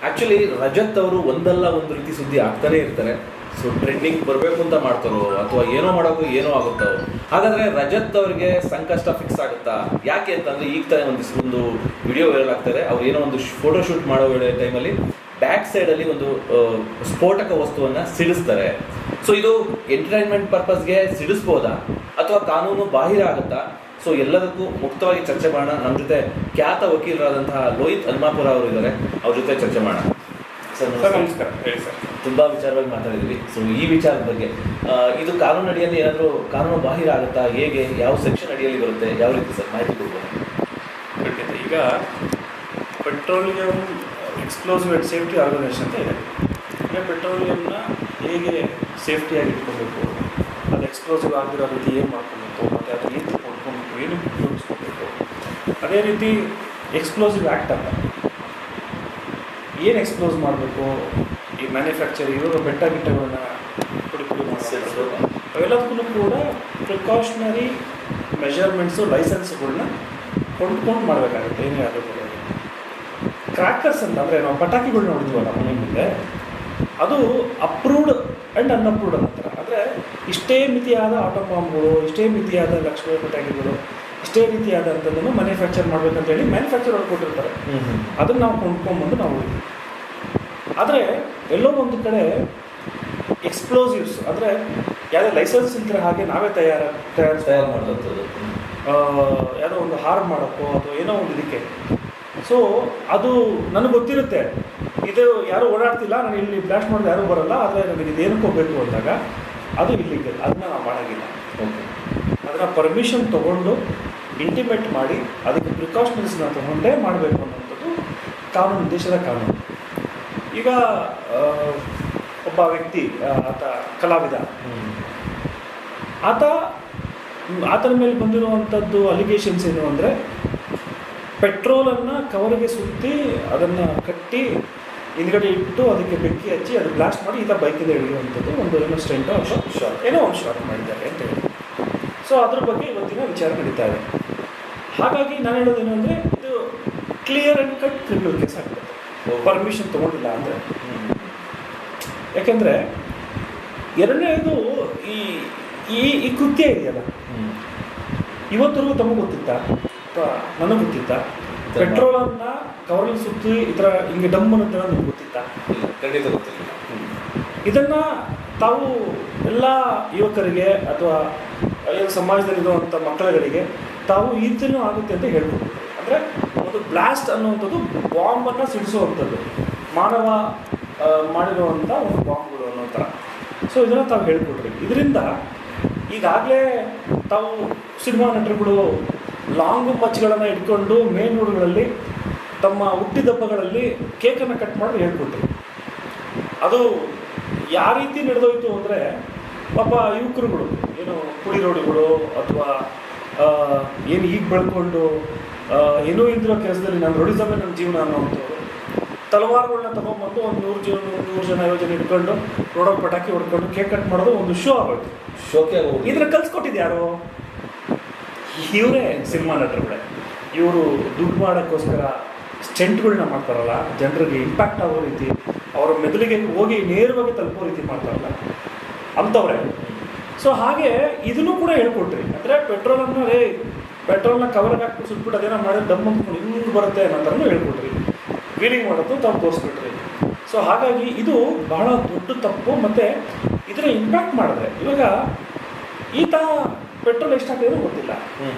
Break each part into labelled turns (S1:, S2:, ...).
S1: Actually Rajat ಅವರು ಒಂದಲ್ಲ ಒಂದು ರೀತಿ ಸುದ್ದಿ ಆಗ್ತಾನೆ ಇರ್ತಾರೆ. ಸೊ ಟ್ರೆಂಡಿಂಗ್ ಬರಬೇಕು ಅಂತ ಮಾಡ್ತಾರೋ ಅಥವಾ ಏನೋ ಮಾಡೋಕ್ಕೂ ಏನೋ ಆಗುತ್ತೋ. ಹಾಗಾದರೆ ರಜತ್ ಅವರಿಗೆ ಸಂಕಷ್ಟ ಫಿಕ್ಸ್ ಆಗುತ್ತಾ? ಯಾಕೆ ಅಂತಂದರೆ ಈಗ ತಾನೇ ಒಂದು ವಿಡಿಯೋ ವೈರಲ್ ಆಗ್ತಾರೆ. ಅವ್ರು ಏನೋ ಒಂದು ಫೋಟೋ ಶೂಟ್ ಮಾಡೋ ಟೈಮಲ್ಲಿ ಬ್ಯಾಕ್ ಸೈಡಲ್ಲಿ ಒಂದು ಸ್ಫೋಟಕ ವಸ್ತುವನ್ನು ಸಿಡಿಸ್ತಾರೆ. ಸೊ ಇದು ಎಂಟರ್ಟೈನ್ಮೆಂಟ್ ಪರ್ಪಸ್ಗೆ ಸಿಡಿಸ್ಬೋದಾ ಅಥವಾ ಕಾನೂನು ಬಾಹಿರ ಆಗುತ್ತಾ? ಸೊ ಎಲ್ಲದಕ್ಕೂ ಮುಕ್ತವಾಗಿ ಚರ್ಚೆ ಮಾಡೋಣ. ನಮ್ಮ ಜೊತೆ ಖ್ಯಾತ ವಕೀಲರಾದಂತಹ ಲೋಹಿತ್ ಹನುಮಾಪುರ ಅವರು ಇದ್ದಾರೆ. ಅವ್ರ ಜೊತೆ ಚರ್ಚೆ ಮಾಡೋಣ. ಸರ್
S2: ನಮಸ್ಕಾರ. ಹೇಳಿ ಸರ್.
S1: ತುಂಬ ವಿಚಾರವಾಗಿ ಮಾತಾಡಿದ್ವಿ. ಸೊ ಈ ವಿಚಾರದ ಬಗ್ಗೆ ಇದು ಕಾನೂನು ಅಡಿಯಲ್ಲಿ ಏನಾದರೂ ಕಾನೂನು ಬಾಹಿರ ಆಗುತ್ತಾ? ಹೇಗೆ, ಯಾವ ಸೆಕ್ಷನ್ ಅಡಿಯಲ್ಲಿ ಬರುತ್ತೆ, ಯಾವ ರೀತಿ ಸರ್ ಮಾಹಿತಿ ಕೊಡ್ಬೋದು?
S2: ಖಂಡಿತ. ಈಗ petroleum explosive and safety organisation ಅಂತ ಇದೆ. ಈಗ ಪೆಟ್ರೋಲಿಯಂನ ಹೇಗೆ ಸೇಫ್ಟಿಯಾಗಿ ಇಟ್ಕೋಬೇಕು, ಅದು ಎಕ್ಸ್ಪ್ಲೋಸಿವ್ ಆಗಿರೋ ರೀತಿ ಏನು ಮಾಡ್ಕೊಬೇಕು, ಮತ್ತು ಅದು ಏನು ಕೊಡ್ಕೊಬೇಕು, ಏನು ಉಪಯೋಗಿಸ್ಕೋಬೇಕು. ಅದೇ ರೀತಿ ಎಕ್ಸ್ಪ್ಲೋಸಿವ್ ಆ್ಯಕ್ಟ್ ಅಂತ ಏನು ಎಕ್ಸ್ಪ್ಲೋಸ್ ಮಾಡಬೇಕು, ಈ ಮ್ಯಾನುಫ್ಯಾಕ್ಚರ್ ಇರೋ ಗಿಟ್ಟಗಳನ್ನ ಪುಡಿ ಮಾಡೋದು, ಅವೆಲ್ಲದಕ್ಕೂ ಕೂಡ ಪ್ರಿಕಾಷನರಿ ಮೆಷರ್ಮೆಂಟ್ಸು, ಲೈಸೆನ್ಸ್ಗಳನ್ನ ಕೊಂಡ್ಕೊಂಡು ಮಾಡಬೇಕಾಗುತ್ತೆ. ಏನೇ ಆದರೂ ಕೂಡ ಕ್ರ್ಯಾಕರ್ಸ್ ಅಂತ ಅಂದರೆ ನಾವು ಪಟಾಕಿಗಳನ್ನ ಹೊಡಿತೀವಲ್ಲ ಮನೆ ಮುಂದೆ, ಅದು ಅಪ್ರೂವ್ಡ್ ಆ್ಯಂಡ್ ಅನ್ಅಪ್ರೂವ್ಡ್ ಅಂತಾರೆ. ಅಂದರೆ ಇಷ್ಟೇ ಮಿತಿಯಾದ ಆಟೋ ಬಾಂಬ್ಗಳು, ಇಷ್ಟೇ ಮಿತಿಯಾದ ಲಕ್ಷ್ಮೀ ಪಟಾಕಿಗಳು, ಇಷ್ಟೇ ರೀತಿಯಾದಂಥದ್ದನ್ನು ಮ್ಯಾನುಫ್ಯಾಕ್ಚರ್ ಮಾಡಬೇಕಂತೇಳಿ ಮ್ಯಾನುಫ್ಯಾಕ್ಚರ್ ಅವ್ರು ಕೊಟ್ಟಿರ್ತಾರೆ. ಅದನ್ನು ನಾವು ಕೊಂಡ್ಕೊಂಡ್ಬಂದು ನಾವು ಹೊಡಿತೀವಿ. ಆದರೆ ಎಲ್ಲೋ ಒಂದು ಕಡೆ ಎಕ್ಸ್ಪ್ಲೋಸಿವ್ಸ್ ಅಂದರೆ ಯಾವುದೇ ಲೈಸೆನ್ಸ್ ಇಲ್ಲದ್ರೆ ಹಾಗೆ ನಾವೇ ತಯಾರು
S1: ಮಾಡೋದು,
S2: ಯಾವುದೋ ಒಂದು ಹಾರ್ಮ್ ಮಾಡೋಕ್ಕೋ ಅಥವಾ ಏನೋ ಒಂದು ಇದಕ್ಕೆ. ಸೊ ಅದು ನನಗೆ ಗೊತ್ತಿರುತ್ತೆ, ಇದು ಯಾರೂ ಓಡಾಡ್ತಿಲ್ಲ, ನಾನು ಇಲ್ಲಿ ಬ್ಲಾಸ್ಟ್ ಮಾಡಿದ್ರೆ ಯಾರೂ ಬರೋಲ್ಲ, ಆದರೆ ನನಗೆ ಇದೇನಕ್ಕೆ ಹೋಗಬೇಕು ಅಂದಾಗ ಅದು ಇಲ್ಲಿಗೆ ಅದನ್ನ ನಾವು ಮಾಡೋಂಗಿಲ್ಲ. ಅದನ್ನು ಪರ್ಮಿಷನ್ ತೊಗೊಂಡು ಇಂಟಿಮೇಟ್ ಮಾಡಿ ಅದಕ್ಕೆ ಪ್ರಿಕಾಷನರೀಸ್ನ ತೊಗೊಂಡೇ ಮಾಡಬೇಕು ಅನ್ನೋಂಥದ್ದು ಕಾನೂನು, ದೇಶದ ಕಾನೂನು. ಈಗ ಒಬ್ಬ ವ್ಯಕ್ತಿ, ಆತ ಕಲಾವಿದ, ಆತನ ಮೇಲೆ ಬಂದಿರುವಂಥದ್ದು ಅಲಿಗೇಷನ್ಸ್ ಏನು ಅಂದರೆ ಪೆಟ್ರೋಲನ್ನು ಕವರಿಗೆ ಸುತ್ತಿ ಅದನ್ನು ಕಟ್ಟಿ ಹಿಂದ್ಗಡೆ ಇಟ್ಟು ಅದಕ್ಕೆ ಬೆಂಕಿ ಹಚ್ಚಿ ಅದು ಬ್ಲಾಸ್ಟ್ ಮಾಡಿ ಈತ ಬೈಕಿಂದ ಹಿಡಿಯುವಂಥದ್ದು ಒಂದು ಏನೋ ಸ್ಟೆಂಟೋ ಏನೋ ಒಂದು ಶಾರ್ಟ್ ಮಾಡಿದ್ದಾರೆ ಅಂತ ಹೇಳಿ. ಸೊ ಅದ್ರ ಬಗ್ಗೆ ಇವತ್ತಿನ ವಿಚಾರ ನಡೀತಾ ಇದೆ. ಹಾಗಾಗಿ ನಾನು ಹೇಳೋದೇನು ಅಂದರೆ ಇದು clear and cut criminal case ಆಗ್ತದೆ ಪರ್ಮಿಷನ್ ತೊಗೊಂಡಿಲ್ಲ ಅಂದರೆ. ಯಾಕೆಂದರೆ ಎರಡನೇದು ಈ ಕೃತ್ಯ ಇದೆಯಲ್ಲ, ಇವತ್ತರೆಗೂ ತಮಗೆ ಗೊತ್ತಿತ್ತಾ ಅಥವಾ ನನಗೆ ಗೊತ್ತಿತ್ತಾ? ಪೆಟ್ರೋಲನ್ನು ಕವರಲ್ಲಿ ಸುತ್ತಿ ಈ ಥರ ಹಿಂಗೆ ಡಮ್ ಅನ್ನೋದು ನಮ್ಗೆ ಗೊತ್ತಿತ್ತಾ?
S1: ಖಂಡಿತ ಗೊತ್ತಿಲ್ಲ.
S2: ಇದನ್ನು ತಾವು ಎಲ್ಲ ಯುವಕರಿಗೆ ಅಥವಾ ಸಮಾಜದಲ್ಲಿರುವಂಥ ಮಕ್ಕಳುಗಳಿಗೆ ತಾವು ಈ ರೀತಿಯೂ ಆಗುತ್ತೆ ಅಂತ ಹೇಳ್ಕೊಡ್ತೀವಿ. ಅಂದರೆ ಒಂದು ಬ್ಲಾಸ್ಟ್ ಅನ್ನುವಂಥದ್ದು ಬಾಂಬನ್ನು ಸಿಡಿಸುವಂಥದ್ದು, ಮಾನವ ಮಾಡಿರುವಂಥ ಒಂದು ಬಾಂಬ್ಗಳು ಅನ್ನೋ ಥರ. ಸೊ ಇದನ್ನು ತಾವು ಹೇಳ್ಕೊಡ್ರಿ. ಇದರಿಂದ ಈಗಾಗಲೇ ತಾವು ಸಿನಿಮಾ ನಟರುಗಳು ಲಾಂಗು ಮಚ್ಗಳನ್ನು ಇಟ್ಕೊಂಡು ಮೇನ್ ರೋಡ್ಗಳಲ್ಲಿ ತಮ್ಮ ಹುಟ್ಟಿದಬ್ಬಗಳಲ್ಲಿ ಕೇಕನ್ನು ಕಟ್ ಮಾಡಿ ಹೇಳ್ಕೊಟ್ರಿ. ಅದು ಯಾವ ರೀತಿ ನಡೆದೋಯ್ತು ಅಂದರೆ ಪಾಪ ಯುವಕರುಗಳು ಏನು ಪುಡಿ ರೋಡಿಗಳು ಅಥವಾ ಏನು ಈಗ ಬೆಳ್ಕೊಂಡು ಏನೂ ಇಲ್ದಿರೋ ಕೆಲಸದಲ್ಲಿ ನಾನು ರೋಡಿಸಮೇ ನನ್ನ ಜೀವನ ಅನ್ನೋವಂಥವ್ರು ತಲವಾರುಗಳನ್ನ ತೊಗೊಂಬಂದು ಒಂದು 100 ಜನ 50 ಜನ ಇಟ್ಕೊಂಡು ರೋಡಲ್ಲಿ ಪಟಾಕಿ ಹೊಡ್ಕೊಂಡು ಕೇಕ್ ಕಟ್ ಮಾಡೋದು ಒಂದು ಶೋ ಆಗೋಯ್ತು.
S1: ಶೋಕೆ
S2: ಇದ್ರ ಕಲ್ಸ್ಕೊಟ್ಟಿದ್ದು ಯಾರು? ಇವರೇ ಸಿನಿಮಾ ನಟರುಗಳೇ. ಇವರು ದುಡ್ಡು ಮಾಡೋಕ್ಕೋಸ್ಕರ ಸ್ಟೆಂಟ್ಗಳನ್ನ ಮಾಡ್ತಾರಲ್ಲ, ಜನರಿಗೆ ಇಂಪ್ಯಾಕ್ಟ್ ಆಗೋ ರೀತಿ, ಅವರ ಮೆದುಳಿಗೆ ಹೋಗಿ ನೇರವಾಗಿ ತಲುಪೋ ರೀತಿ ಮಾಡ್ತಾರಲ್ಲ ಅಂಥವ್ರೆ. ಸೊ ಹಾಗೆ ಇದನ್ನು ಕೂಡ ಹೇಳ್ಕೊಟ್ರಿ. ಅಂದರೆ ಪೆಟ್ರೋಲ್ನ ಕವರ್ಗೆ ಹಾಕ್ಬಿಟ್ಟು ಸುಟ್ಬಿಟ್ಟು ಅದೇನೋ ಮಾಡಿದ್ರೆ ದಮ್ ಅಂದ್ಕೊಂಡು ಹಿಂಗೆ ಬರುತ್ತೆ ಅನ್ನೋ ಥರನೂ ಹೇಳ್ಕೊಟ್ರಿ. ವೀಲಿಂಗ್ ಮಾಡೋದು ತಾವು ತೋರಿಸ್ಬಿಟ್ರಿ. ಸೊ ಹಾಗಾಗಿ ಇದು ಬಹಳ ದೊಡ್ಡ ತಪ್ಪು. ಮತ್ತು ಇದರ ಇಂಪ್ಯಾಕ್ಟ್ ಮಾಡಿದ್ರೆ ಇವಾಗ ಈತ ಪೆಟ್ರೋಲ್ ಎಷ್ಟು ಹಾಕಿದ್ರು ಗೊತ್ತಿಲ್ಲ,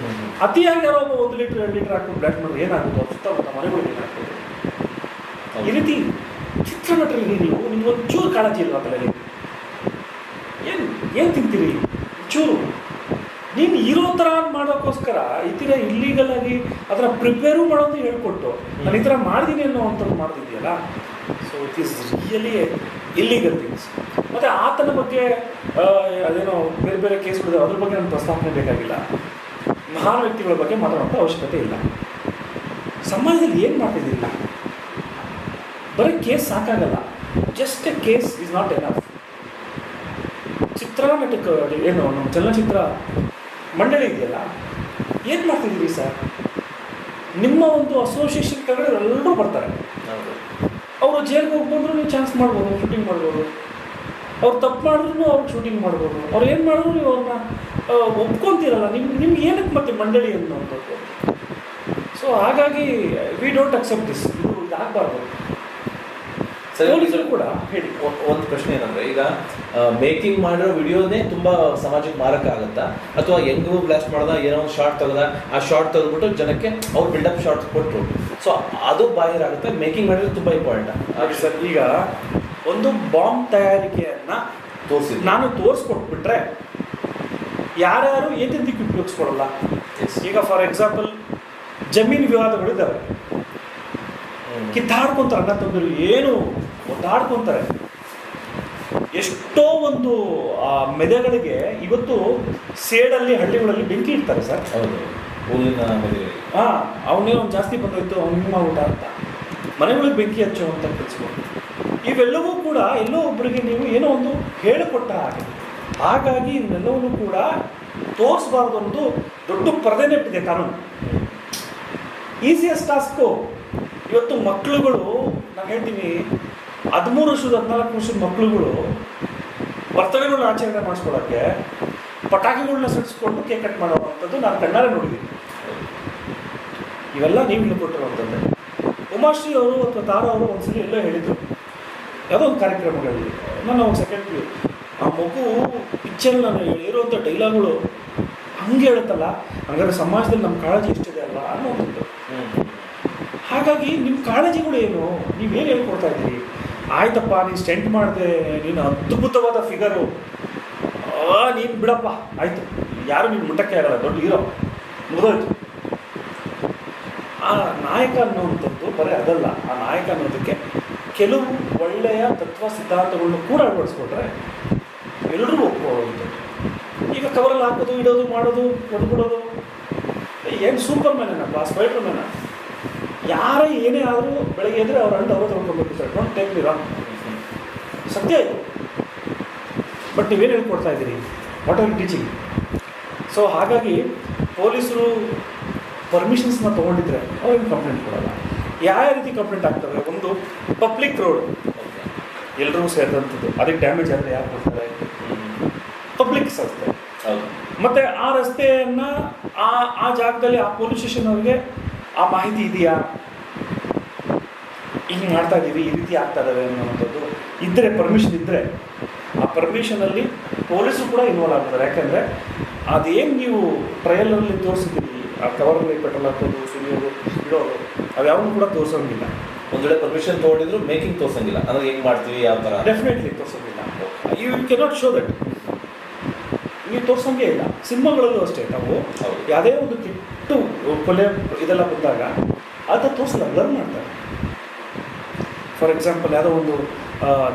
S2: ಅತಿಯಾಗಿ ಯಾರೋ 1 ಲೀಟ್ರ್ 2 ಲೀಟ್ರ್ ಹಾಕ್ಬಿಟ್ಟು ಬ್ಲಾಸ್ಟ್ ಮಾಡಿದ್ರೆ ಏನಾಗುತ್ತೆ? ಸುತ್ತಮುತ್ತ ಮನೆಗಳಿಗೆ ಏನಾಗ್ತದೆ? ಈ ರೀತಿ ಚಿತ್ರನಟರಿಗೆ ನೀವು ನಿಮ್ಗೊಂಚೂರು ಕಾಳಜಿ ಇಲ್ವಾ ತಲೆಯಲ್ಲಿ? ಏನು ತಿಂತೀರಿ ಚೂರು? ನೀನು ಇರೋ ಥರ ಮಾಡೋಕ್ಕೋಸ್ಕರ ಈ ಥರ ಇಲ್ಲೀಗಲ್ ಆಗಿ ಅದರ ಪ್ರಿಪೇರು ಮಾಡೋದು ಹೇಳ್ಕೊಟ್ಟು ನಾನು ಈ ಥರ ಮಾಡ್ತೀನಿ ಅನ್ನೋವಂಥದ್ದು ಮಾಡ್ತಿದ್ದೀಯಲ್ಲ. So it is really illegal things. ಮತ್ತು ಆತನ ಬಗ್ಗೆ ಅದೇನೋ ಬೇರೆ ಬೇರೆ ಕೇಸ್ಗಳಿದೆ, ಅದ್ರ ಬಗ್ಗೆ ನನ್ನ ಪ್ರಸ್ತಾವನೆ ಬೇಕಾಗಿಲ್ಲ. ಮಹಾನ್ ವ್ಯಕ್ತಿಗಳ ಬಗ್ಗೆ ಮಾತಾಡೋಂಥ ಅವಶ್ಯಕತೆ ಇಲ್ಲ. ಸಮಾಜದಲ್ಲಿ ಏನು ಮಾಡ್ತಿದ್ದಿಲ್ಲ, ಬರೀ ಕೇಸ್ ಸಾಕಾಗಲ್ಲ. Just a case is not enough. ಚಿತ್ರನಟಕ ಏನು ನಮ್ಮ ಚಲನಚಿತ್ರ ಮಂಡಳಿ ಇದೆಯಲ್ಲ, ಏನು ಮಾಡ್ತಿದ್ದೀರಿ ಸರ್? ನಿಮ್ಮ ಒಂದು ಅಸೋಸಿಯೇಷನ್ ಕೆಳಗಡೆ ಎಲ್ಲರೂ ಬರ್ತಾರೆ. ಅವರು ಅವರು ಜೈಲ್ಗೆ ಹೋಗಿ ಬಂದರೂ ನೀವು ಚಾನ್ಸ್ ಮಾಡ್ಬೋದು, ಶೂಟಿಂಗ್ ಮಾಡ್ಬೋದು. ಅವ್ರು ತಪ್ಪು ಮಾಡಿದ್ರು ಅವ್ರಿಗೆ ಶೂಟಿಂಗ್ ಮಾಡ್ಬೋದು. ಅವ್ರು ಏನು ಮಾಡಿದ್ರು ನೀವು ಅವ್ರನ್ನ ಒಪ್ಕೊತೀರಲ್ಲ, ನಿಮ್ಗೆ ಏನಕ್ಕೆ ಮತ್ತೆ ಮಂಡಳಿ ಅನ್ನೋದು. ಸೊ ಹಾಗಾಗಿ ವಿ ಡೋಂಟ್ ಅಕ್ಸೆಪ್ಟ್ ದಿಸ್. ಇದು ಆಗಬಾರ್ದು. ಪೊಲೀಸರು ಕೂಡ ಹೇಳಿ.
S1: ಒಂದು ಪ್ರಶ್ನೆ ಏನಂದ್ರೆ, ಈಗ ಮೇಕಿಂಗ್ ಮಾಡಿರೋ ವಿಡಿಯೋನೇ ತುಂಬಾ ಸಮಾಜಕ್ಕೆ ಮಾರಕ ಆಗುತ್ತಾ, ಅಥವಾ ಹೆಂಗೂ ಬ್ಲಾಸ್ಟ್ ಮಾಡ್ದ ಏನೋ ಒಂದು ಶಾರ್ಟ್ ತೆಗೆದ, ಆ ಶಾರ್ಟ್ ತೆಗೆದ್ಬಿಟ್ಟು ಜನಕ್ಕೆ ಅವ್ರು ಬಿಲ್ಡಪ್ ಶಾರ್ಟ್ ಕೊಟ್ಟರು, ಸೊ ಅದು ಬಾಹಿರ ಆಗುತ್ತೆ. ಮೇಕಿಂಗ್ ಮಾಡಿದ್ರೆ ತುಂಬಾ ಇಂಪಾರ್ಟೆಂಟ್
S2: ಸರ್. ಈಗ ಒಂದು ಬಾಂಬ್ ತಯಾರಿಕೆಯನ್ನ ನಾನು ತೋರಿಸ್ಕೊಟ್ಬಿಟ್ರೆ ಯಾರ್ಯಾರು ಏತಂದಿಕ್ಕೆ ಉಪಯೋಗಿಸ್ಕೊಡಲ್ಲ. ಈಗ ಫಾರ್ ಎಕ್ಸಾಂಪಲ್ ಜಮೀನು ವಿವಾದಗಳಿದ್ದಾವೆ, ಕಿತ್ತಾಡ್ಕೊಂತಾರೆ, ಅಣ್ಣ ತಂದರು ಏನು ಒದ್ದಾಡ್ಕೊಂತಾರೆ. ಎಷ್ಟೋ ಒಂದು ಮೆದೆಗಳಿಗೆ ಇವತ್ತು ಸೇಡಲ್ಲಿ ಹಳ್ಳಿಗಳಲ್ಲಿ ಬೆಂಕಿ ಇಡ್ತಾರೆ ಸರ್.
S1: ಹೌದು,
S2: ಅವನೇ ಒಂದು ಜಾಸ್ತಿ ಬಂದೋಯ್ತು, ಅವ್ನು ಹಿಂಗೆ ಮಾಡ್ಬಿಟ್ಟ ಅಂತ ಮನೆಗಳಿಗೆ ಬೆಂಕಿ ಹಚ್ಚುವಂಥ ಕೆಲಸಗಳು. ಇವೆಲ್ಲವೂ ಕೂಡ ಎಲ್ಲೋ ಒಬ್ಬರಿಗೆ ನೀವು ಏನೋ ಒಂದು ಹೇಳಿಕೊಟ್ಟ ಹಾಗೆ. ಹಾಗಾಗಿ ಇವನ್ನೆಲ್ಲವೂ ಕೂಡ ತೋರಿಸಬಾರ್ದು ಅನ್ನೋದು ದೊಡ್ಡ ಪರದೆನೆಟ್ಟಿದೆ ಕಾನೂನು. Easiest task. ಇವತ್ತು ಮಕ್ಕಳುಗಳು, ನಾನು ಹೇಳ್ತೀನಿ, 13 ವರ್ಷದ 14 ವರ್ಷದ ಮಕ್ಕಳುಗಳು ಬರ್ತಡೇಗಳನ್ನ ಆಚರಣೆ ಮಾಡಿಸ್ಕೊಳ್ಳೋಕ್ಕೆ ಪಟಾಕಿಗಳನ್ನ ಸಿಡಿಸ್ಕೊಂಡು ಕೇಕ್ ಕಟ್ ಮಾಡೋವಂಥದ್ದು ನಾನು ಕಣ್ಣಾರೆ ನೋಡಿದ್ದೀನಿ. ಇವೆಲ್ಲ ನೀವು ಹೇಳ್ಕೊಟ್ಟಿರುವಂಥದ್ದೇ. ಉಮಾಶ್ರೀ ಅವರು ಅಥವಾ ತಾರಾ ಅವರು ಒಂದ್ಸಲಿ ಎಲ್ಲೋ ಹೇಳಿದರು, ಯಾವುದೋ ಒಂದು ಕಾರ್ಯಕ್ರಮಗಳಲ್ಲಿ. ನಾನು ಒಂದು ಸೆಕೆಂಡ್ ಆ ಮಗು ಪಿಕ್ಚರ್ ನಾನು ಹೇಳಿರುವಂಥ ಡೈಲಾಗ್ಗಳು ಹಂಗೆ ಹೇಳುತ್ತಲ್ಲ, ಹಾಗಾದ್ರೆ ಸಮಾಜದಲ್ಲಿ ನಮ್ಮ ಕಾಳಜಿ ಎಷ್ಟಿದೆ ಅಲ್ವಾ ಅನ್ನೋವಂಥದ್ದು. ಹಾಗಾಗಿ ನಿಮ್ಮ ಕಾಳಜಿಗಳು ಏನು, ನೀವೇನು ಹೇಳ್ಕೊಡ್ತಾ ಇದ್ದೀರಿ? ಆಯ್ತಪ್ಪ, ನೀನು ಸ್ಟೆಂಟ್ ಮಾಡಿದೆ, ನೀನು ಅದ್ಭುತವಾದ ಫಿಗರು, ನೀನು ಬಿಡಪ್ಪ, ಆಯಿತು, ಯಾರು ನೀನು ಮುಟ್ಟಕ್ಕೆ ಆಗಲ್ಲ, ದೊಡ್ಡ ಹೀರೋ, ಮುಗಿದೋಯ್ತು. ಆ ನಾಯಕ ಅನ್ನುವಂಥದ್ದು ಬರೀ ಅದಲ್ಲ. ಆ ನಾಯಕ ಅನ್ನೋದಕ್ಕೆ ಕೆಲವು ಒಳ್ಳೆಯ ತತ್ವ ಸಿದ್ಧಾಂತಗಳನ್ನು ಕೂಡ ಅಳವಡಿಸ್ಕೊಟ್ರೆ ಎಲ್ಲರೂ ಒಪ್ಕೊಳ್ಳೋದು. ಈಗ ಕವರಲ್ಲಿ ಹಾಕೋದು, ಇಡೋದು, ಮಾಡೋದು, ಹೊಡ್ಬಿಡೋದು, ಏನು ಸೂಪರ್ ಮ್ಯಾನೇನಪ್ಪ, ಸ್ಪೈಡರ್ ಮ್ಯಾನ. ಯಾರೇ ಏನೇ ಆದರೂ ಬೆಳಗ್ಗೆ ಎದ್ರೆ ಅವ್ರ ಹಣ್ಣು ಅವ್ರು ತೊಳ್ಕೊಬೇಕು sir. Don't take me wrong, ಸತ್ಯ ಇದು. ಬಟ್ ನೀವೇನು ಹೇಳ್ಕೊಡ್ತಾ ಇದ್ದೀರಿ? What are teaching? ಸೊ ಹಾಗಾಗಿ ಪೊಲೀಸರು ಪರ್ಮಿಷನ್ಸ್ನ ತೊಗೊಂಡಿದ್ರೆ ಅವ್ರಿಗೆ ಕಂಪ್ಲೇಂಟ್ ಕೊಡೋಲ್ಲ. ಯಾವ ರೀತಿ ಕಂಪ್ಲೇಂಟ್ ಆಗ್ತವೆ? ಒಂದು ಪಬ್ಲಿಕ್ ರೋಡ್, ಎಲ್ಲರೂ ಸೇರಿದಂಥದ್ದು, ಅದಕ್ಕೆ ಡ್ಯಾಮೇಜ್ ಆದರೆ ಯಾರು ಕೊಡ್ತಾರೆ? ಪಬ್ಲಿಕ್ ಸಂಸ್ಥೆ. ಮತ್ತು ಆ ರಸ್ತೆಯನ್ನು ಆ ಜಾಗದಲ್ಲಿ ಆ ಪೊಲೀಸ್ ಸ್ಟೇಷನ್ ಅವ್ರಿಗೆ ಆ ಮಾಹಿತಿ ಇದೆಯಾ, ಹಿಂಗೆ ಮಾಡ್ತಾ ಇದ್ದೀವಿ, ಈ ರೀತಿ ಆಗ್ತಾ ಇದ್ದಾವೆ ಅನ್ನೋವಂಥದ್ದು ಇದ್ದರೆ, ಪರ್ಮಿಷನ್ ಇದ್ದರೆ, ಆ ಪರ್ಮಿಷನಲ್ಲಿ ಪೊಲೀಸರು ಕೂಡ ಇನ್ವಾಲ್ವ್ ಆಗ್ತಾರೆ. ಯಾಕೆಂದರೆ ಅದೇನು ನೀವು ಟ್ರಯಲಲ್ಲಿ ತೋರಿಸಿದ್ದೀರಿ, ಆ ಕವರ್ನಲ್ಲಿ ಪೆಟ್ರೋಲ್ ಹಾಕೋದು, ಸುರಿಯೋದು, ಇಡೋದು, ಅವ್ಯಾವೂ ಕೂಡ ತೋರಿಸೋಂಗಿಲ್ಲ.
S1: ಒಂದು ವೇಳೆ ಪರ್ಮಿಷನ್ ತೊಗೊಂಡಿದ್ರು ಮೇಕಿಂಗ್ ತೋರಿಸಂಗಿಲ್ಲ, ಅಂದರೆ ಹೆಂಗೆ ಮಾಡ್ತೀವಿ, ಯಾವ ಥರ,
S2: ಡೆಫಿನೆಟ್ಲಿ ತೋರಿಸೋದಿಲ್ಲ. You cannot show that. ನೀವು ತೋರಿಸೋಂಗೇ ಇಲ್ಲ. ಸಿನಿಮಾಗಳಲ್ಲೂ ಅಷ್ಟೇ, ನಾವು ಯಾವುದೇ ಒಂದು ಕೆಟ್ಟು ಕೊಲೆ ಇದೆಲ್ಲ ಬಂದಾಗ ಅದು ತೋರಿಸಲ್ಲ, ಬ್ಲರ್ ಮಾಡ್ತಾರೆ. ಫಾರ್ ಎಕ್ಸಾಂಪಲ್ ಯಾವುದೋ ಒಂದು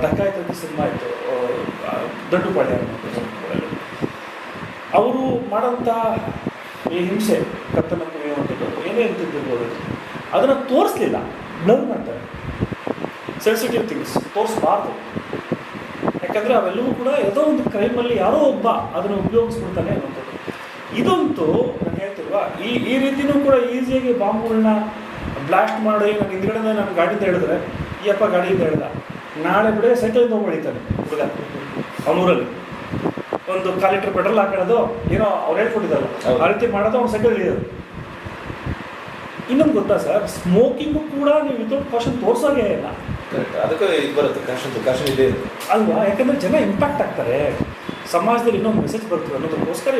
S2: ಡಕಾಯಿತಿ ಸಿನಿಮಾ ಇತ್ತು, ದಂಡುಪಾಳ್ಯ ಅವರು ಮಾಡೋಂಥ ಈ ಹಿಂಸೆ, ಕತ್ತನ ಕುಣಿಯುವಂಥದ್ದು, ಏನೇ ಅಂತಿದ್ದಿರ್ಬೋದು, ಅದನ್ನು ತೋರಿಸ್ಲಿಲ್ಲ, ಬ್ಲರ್ ಮಾಡ್ತಾರೆ. ಸೆನ್ಸಿಟಿವ್ ಥಿಂಗ್ಸ್ ತೋರಿಸ್ಬಾರ್ದು. ಯಾಕಂದರೆ ಅವೆಲ್ಲವೂ ಕೂಡ ಯಾವುದೋ ಒಂದು ಕ್ರೈಮಲ್ಲಿ ಯಾರೋ ಒಬ್ಬ ಅದನ್ನು ಉಪಯೋಗಿಸ್ಬಿಡ್ತಾನೆ ಅನ್ನೋಂಥದ್ದು. ಇದಂತೂ ನಾನು ಹೇಳ್ತಿಲ್ವಾ, ಈ ರೀತಿಯೂ ಕೂಡ ಈಸಿಯಾಗಿ ಬಾಂಬ್ಗಳನ್ನ ಬ್ಲಾಸ್ಟ್ ಮಾಡಿ ನಾನು ಹಿಂದ್ಗಡೆ ನನ್ನ ಗಾಡಿಯಿಂದ ಹೇಳಿದ್ರೆ, ಈ ಅಪ್ಪ ಗಾಡಿಯಿಂದ ಹೇಳ್ದ, ನಾಳೆ ಬಿಡೆ ಸೈಕಲಿಂದ ಹೋಗಿ ಹೊಡಿತಾನೆ ಹುಡುಗ ಅವನೂರಲ್ಲಿ. ಒಂದು 1/4 ಲೀಟ್ರ್ ಪೆಟ್ರೋಲ್ ಹಾಕೊಳ್ಳೋದು ಏನೋ ಅವ್ರು ಹೇಳ್ಕೊಟ್ಟಿದ್ದಲ್ಲ, ಆ ರೀತಿ ಮಾಡೋದು ಅವ್ನು ಸೈಕಲ್ ಹಿಡಿಯೋದು. ಇನ್ನೊಂದು ಗೊತ್ತಾ ಸರ್, ಸ್ಮೋಕಿಂಗು ಕೂಡ ನೀವು ವಿತೌಟ್ ಕಾಷನ್ ತೋರಿಸೋದೇ ಇಲ್ಲ.
S1: ಅದಕ್ಕೆ ಇದು ಬರುತ್ತೆ, ಕಾಷನ್ ಇದೆ
S2: ಅಲ್ವಾ? ಯಾಕಂದರೆ ಜನ ಇಂಪ್ಯಾಕ್ಟ್ ಆಗ್ತಾರೆ, ಸಮಾಜದಲ್ಲಿ ಇನ್ನೊಂದು ಮೆಸೇಜ್ ಬರ್ತದೆ ಅನ್ನೋದಕ್ಕೋಸ್ಕರ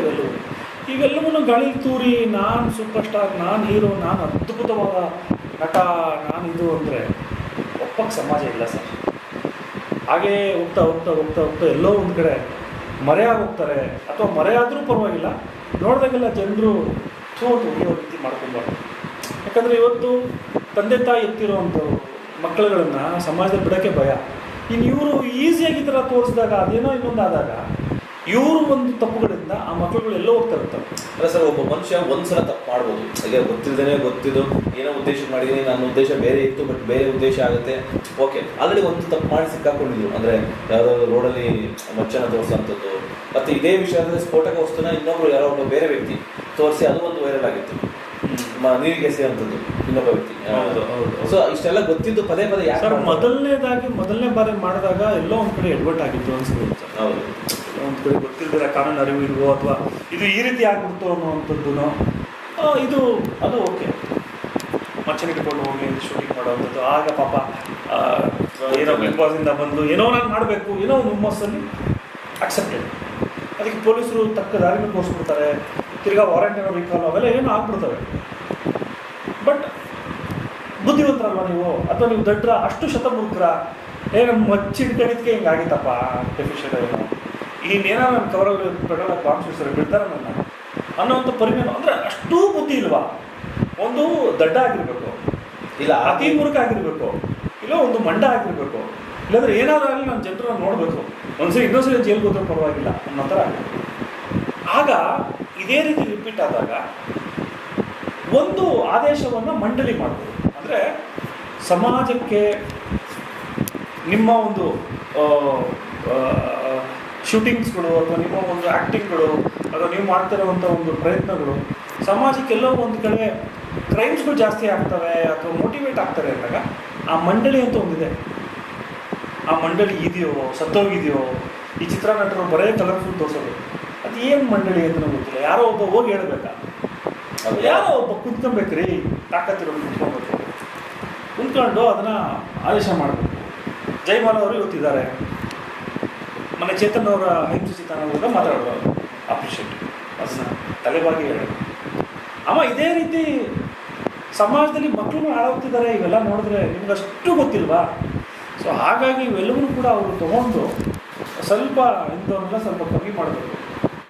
S2: ಇವೆಲ್ಲವೂ ಗಾಳಿ ತೂರಿ ನಾನು ಸೂಪರ್ ಸ್ಟಾರ್, ನಾನು ಹೀರೋ, ನಾನು ಅದ್ಭುತವಾದ ನಟ, ನಾನು ಇದು ಅಂದರೆ ಒಪ್ಪಕ್ಕೆ ಸಮಾಜ ಇಲ್ಲ ಸರ್. ಹಾಗೇ ಹೋಗ್ತಾ ಹೋಗ್ತಾ ಹೋಗ್ತಾ ಹೋಗ್ತಾ ಎಲ್ಲೋ ಒಂದು ಕಡೆ ಮರೆಯಾಗೋಗ್ತಾರೆ. ಅಥವಾ ಮರೆಯಾದರೂ ಪರವಾಗಿಲ್ಲ, ನೋಡಿದಾಗೆಲ್ಲ ಜನರು ಥೋಟು ಹೊಡೆಯೋ ರೀತಿ ಮಾಡ್ಕೊಬಾರ್ದು. ಯಾಕಂದರೆ ಇವತ್ತು ತಂದೆ ತಾಯಿ ಎತ್ತಿರೋವಂಥವ್ರು ಮಕ್ಕಳುಗಳನ್ನು ಸಮಾಜದಲ್ಲಿ ಬಿಡೋಕ್ಕೆ ಭಯ. ಇನ್ನು ಇವರು ಈಸಿಯಾಗಿ ಈ ಥರ ತೋರಿಸಿದಾಗ ಅದೇನೋ ಇನ್ನೊಂದು ಆದಾಗ ಇವರು ಒಂದು ತಪ್ಪುಗಳಿಂದ ಆ ಮಕ್ಕಳುಗಳು ಎಲ್ಲೋ ಹೋಗ್ತಾ ಇರ್ತಾರೆ.
S1: ಅಲ್ಲ ಸರ್, ಒಬ್ಬ ಮನುಷ್ಯ ಒಂದ್ಸಲ ತಪ್ಪು ಮಾಡ್ಬೋದು, ಈಗ ಗೊತ್ತಿಲ್ಲದೇ ಗೊತ್ತಿದ್ದು ಏನೋ ಉದ್ದೇಶ ಮಾಡಿದ್ದೀನಿ, ನನ್ನ ಉದ್ದೇಶ ಬೇರೆ ಇತ್ತು, ಬಟ್ ಬೇರೆ ಉದ್ದೇಶ ಆಗುತ್ತೆ, ಓಕೆ. ಆಲ್ರೆಡಿ ಒಂದು ತಪ್ಪು ಮಾಡಿ ಸಿಕ್ಕಾಕೊಂಡಿದ್ರು, ಅಂದರೆ ಯಾವುದಾದ್ರು ರೋಡಲ್ಲಿ ಮಚ್ಚನ ತೋರಿಸೋಂಥದ್ದು, ಮತ್ತು ಇದೇ ವಿಷಯದಲ್ಲಿ ಸ್ಫೋಟಕ ವಸ್ತುನ ಇನ್ನೊಬ್ರು ಯಾರೋ ಒಬ್ಬ ಬೇರೆ ವ್ಯಕ್ತಿ ತೋರಿಸಿ ಅದು ಒಂದು ವೈರಲ್ ಆಗಿತ್ತು. ನೀರಿಗೆ ಎಸೆಯುವಂಥದ್ದು ಇನ್ನೊಬ್ಬ ವ್ಯಕ್ತಿ.
S2: ಹೌದು.
S1: ಸೊ ಇಷ್ಟೆಲ್ಲ ಗೊತ್ತಿದ್ದು ಪದೇ ಪದೇ ಯಾಕೆ
S2: ಸರ್ ಮೊದಲನೇ ಬಾರಿ ಮಾಡಿದಾಗ ಎಲ್ಲೋ ಒಂದು ಕಡೆ ಎಡ್ವರ್ಟ್ ಆಗಿತ್ತು ಅನ್ಸ್ಬೋದು ಸರ್.
S1: ಹೌದು.
S2: ಒಂದು ಕಡೆ ಗೊತ್ತಿಲ್ಲದಿರ ಕಾನೂನು ಅರಿವು ಇಲ್ವೋ ಅಥವಾ ಇದು ಈ ರೀತಿ ಆಗ್ಬಿಡ್ತು ಅನ್ನುವಂಥದ್ದು ಇದು ಅದು ಓಕೆ, ಮಚ್ಚನ ಇಟ್ಕೊಂಡು ಹೋಗಿ ಶೂಟಿಂಗ್ ಮಾಡೋವಂಥದ್ದು. ಆಗ ಪಾಪ ಏನೋ ಬಿಗ್ ಬಾಸಿಂದ ಬಂದು ಏನೋ ನಾನು ಮಾಡಬೇಕು ಏನೋ ಒಂದು ಹುಮ್ಮಸ್ಸಲ್ಲಿ ಅಕ್ಸೆಪ್ಟೆಡ್. ಅದಕ್ಕೆ ಪೊಲೀಸರು ತಕ್ಕ ದಾರಿನ ತೋರಿಸ್ಬಿಡ್ತಾರೆ, ತಿರ್ಗಾ ವಾರಂಟ್ ಏನೋ ರಿಕಾಲ್ ಅವೆಲ್ಲ ಏನೋ ಆಗ್ಬಿಡ್ತವೆ. ಬಟ್ ಬುದ್ಧಿವಂತರಲ್ವ ನೀವು, ಅಥವಾ ನೀವು ದಡ್ರ, ಅಷ್ಟು ಶತಮೂರ್ಖರ, ನಮ್ಮ ಮಚ್ಚಿಡ್ಕಣಿದ್ಕೆ ಹಿಂಗಾಗಿತ್ತಪ್ಪ ಡೆಫಿಷಿಯನ್ ಏನೋ, ಇನ್ನೇನೋ ನನ್ನ ಕವರಲ್ಲಿ ಪೆಟ್ರೋಲ್ ಬಾಂಬ್ ಸಿಡ್ತಾರೆ ಬಿಡ್ತಾರೆ ನನ್ನ ಅನ್ನೋವಂಥ ಪರಿಣಾಮ. ಅಂದರೆ ಅಷ್ಟೂ ಬುದ್ಧಿ ಇಲ್ವಾ? ಒಂದು ದಡ್ಡ ಆಗಿರಬೇಕು,
S1: ಇಲ್ಲ
S2: ಅತಿ ಮೂರ್ಖ ಆಗಿರಬೇಕು, ಇಲ್ಲ ಒಂದು ಮಂಡ ಆಗಿರಬೇಕು, ಇಲ್ಲಾಂದ್ರೆ ಏನಾದರೂ ಆಗಲಿ ನಾನು ಜನರನ್ನ ನೋಡಬೇಕು, ಒಂದ್ಸರಿ ಇನ್ನೊಂದ್ಸರಿ ಜೈಲ್ಗೆ ಹೋದ್ರೂ ಪರವಾಗಿಲ್ಲ ಅನ್ನೋ ಥರ. ಆಗ ಇದೇ ರೀತಿ ರಿಪೀಟ್ ಆದಾಗ ಒಂದು ಆದೇಶವನ್ನು ಮಂಡಳಿ ಮಾಡ್ಬೋದು. ಅಂದರೆ ಸಮಾಜಕ್ಕೆ ನಿಮ್ಮ ಒಂದು ಶೂಟಿಂಗ್ಸ್ಗಳು ಅಥವಾ ನಿಮ್ಮ ಒಂದು ಆ್ಯಕ್ಟಿಂಗ್ಗಳು ಅಥವಾ ನೀವು ಮಾಡ್ತಿರೋವಂಥ ಒಂದು ಪ್ರಯತ್ನಗಳು ಸಮಾಜಕ್ಕೆಲ್ಲೋ ಒಂದು ಕಡೆ ಕ್ರೈಮ್ಸ್ಗಳು ಜಾಸ್ತಿ ಆಗ್ತವೆ ಅಥವಾ ಮೋಟಿವೇಟ್ ಆಗ್ತಾರೆ ಅಂದಾಗ ಆ ಮಂಡಳಿ ಅಂತ ಒಂದಿದೆ. ಆ ಮಂಡಳಿ ಇದೆಯೋ ಸತ್ತೋಗಿದೆಯೋ, ಈ ಚಿತ್ರನಟರು ಬರೇ ಕಲರ್ಫುಲ್ ತೋರಿಸೋದು, ಅದು ಏನು ಮಂಡಳಿ ಅಂತ ನಮ್ಗೆ ಗೊತ್ತಿಲ್ಲ. ಯಾರೋ ಒಬ್ಬ ಹೋಗಿ ಹೇಳ್ಬೇಕಾ, ಯಾರೋ ಒಬ್ಬ ಕುತ್ಕೊಬೇಕ್ರಿ, ತಾಕತ್ತಿರೋದು ಕುತ್ಕೊಂಡು ಅದನ್ನು ಆದೇಶ ಮಾಡಬೇಕು. ಜೈಮಾಲ ಅವರು ಇವತ್ತಿದ್ದಾರೆ, ಮೊನ್ನೆ ಚೇತನ್ ಅವರ ಹಿಂಸೆ ಕೂಡ ಮಾತಾಡೋದು ಅಪ್ರಿಷಿಯೇಟ್, ಅದನ್ನು ತಲೆಬಾಗಿ ಹೇಳೋದು. ಅಮ್ಮ ಇದೇ ರೀತಿ ಸಮಾಜದಲ್ಲಿ ಮಕ್ಕಳು ಹಾಳಾಗ್ತಿದ್ದಾರೆ, ಇವೆಲ್ಲ ನೋಡಿದ್ರೆ ನಿಮ್ಗೆ ಅಷ್ಟು ಗೊತ್ತಿಲ್ವಾ? ಸೊ ಹಾಗಾಗಿ ಇವೆಲ್ಲವೂ ಕೂಡ ಅವರು ತೊಗೊಂಡು ಸ್ವಲ್ಪ ಇಂಥವನ್ನೆಲ್ಲ ಸ್ವಲ್ಪ ಕಮ್ಮಿ ಮಾಡಬೇಕು.